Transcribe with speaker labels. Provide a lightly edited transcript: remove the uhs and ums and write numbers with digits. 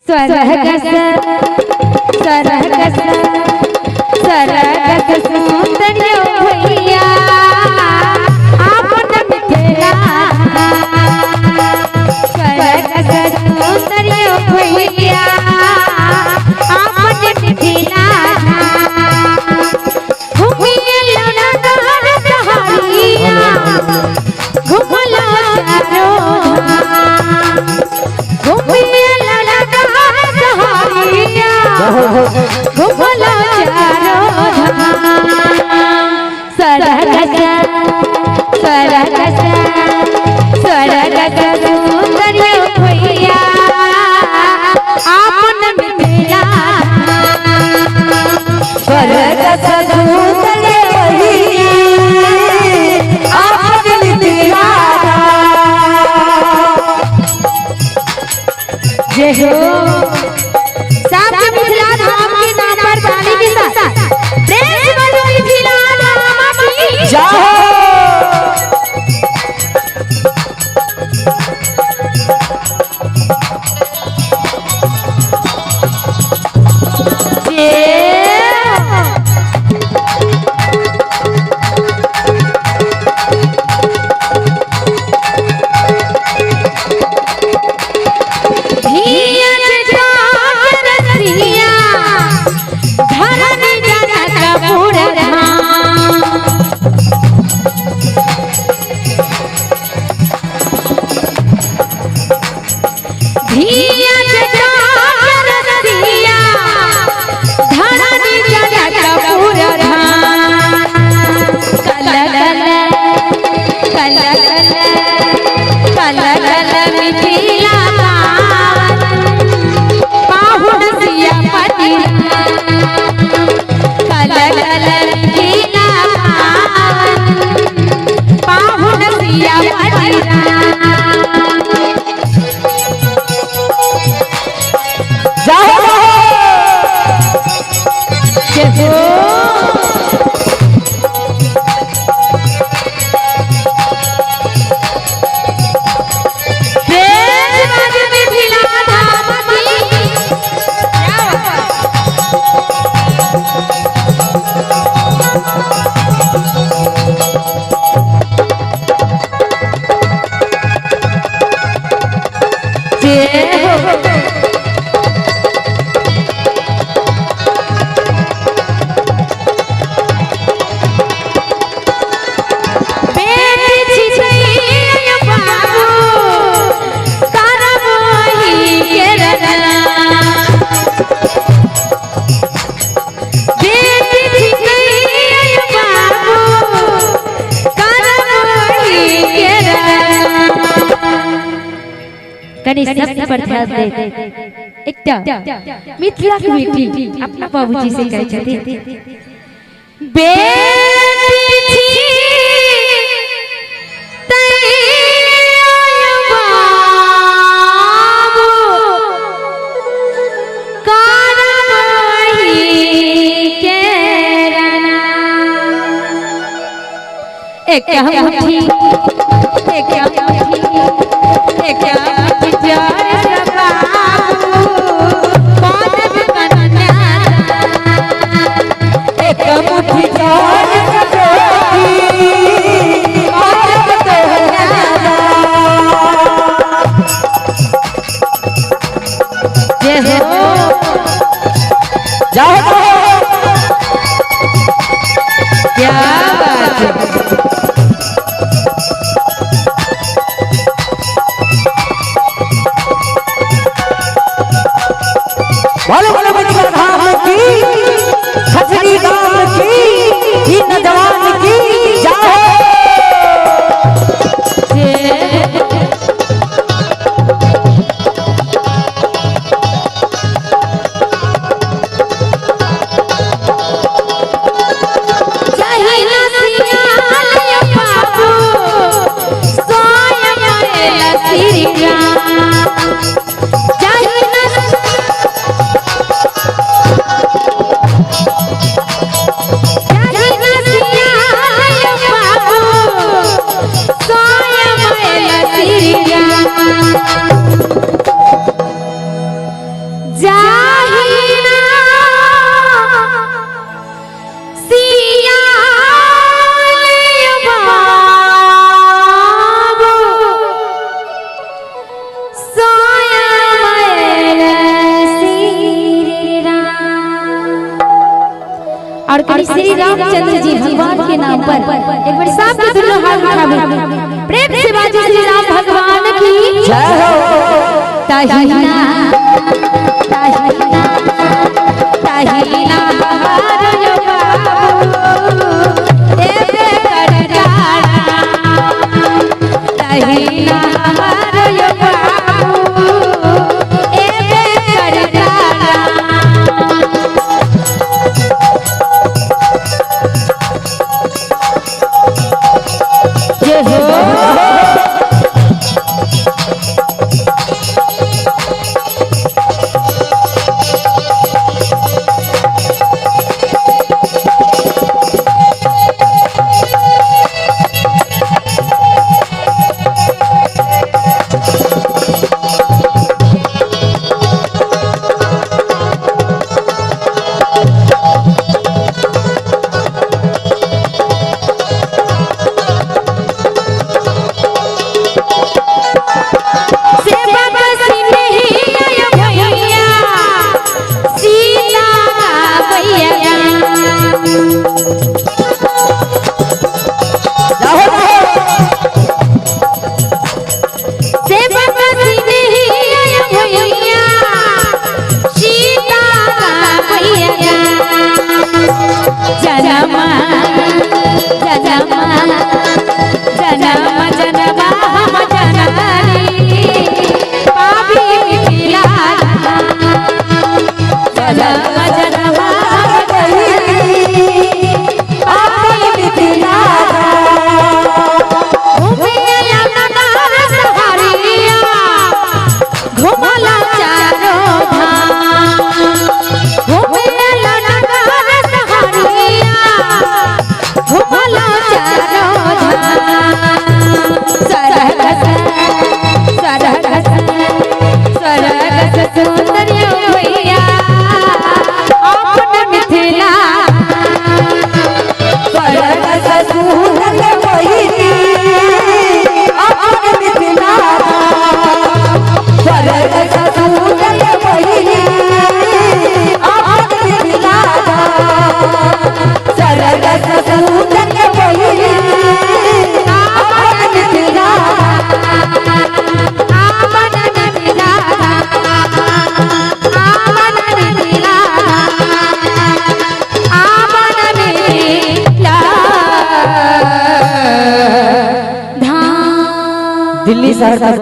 Speaker 1: स्वरगस स्वरगस स्वरगस सुंदरियो भैया आपन मिथिला स्वरगस सुंदरियो भैया आपन मिथिला घूमिए लौना सहारिया घूमला चारो घूमिए घुमला चारो स्वरगस स्वरगस स्वरगस सुंदरियो भैया आपन मिथिला स्वरगस सुंदरियो भैया आपन मिथिला जय हो पर ध्यान दे एकटा मिथिला की बेटी अपना बाबूजी से कहै छथिन बेटी छी तै बाबू कारवाही के रना एक मुट्ठी एक मुट्ठी एक प्यार सबा पानक कन्या एक मुट्ठी प्यार सबी पानक तोहरा जय हो जाओ क्या बात है
Speaker 2: बोलो बोलो बचपन धाम की खजरी गांव की ही नौजवान की जाओ
Speaker 1: जय जाहिना सिया ले बाबू सोया मेरे श्री राम। और कभी श्री रामचंद्र जी भगवान के नाम पर एक बार साथ में दोनों हाथ उठावे, प्रेम से बाजे श्री राम भगवान की
Speaker 2: जय हो।
Speaker 1: ताहिना ताहिना ताहिना हमारो बाबू देवे करजाना, ताहिना हमारो बाबू देवे करजाना। जय हो।
Speaker 2: दिल्ली शहर का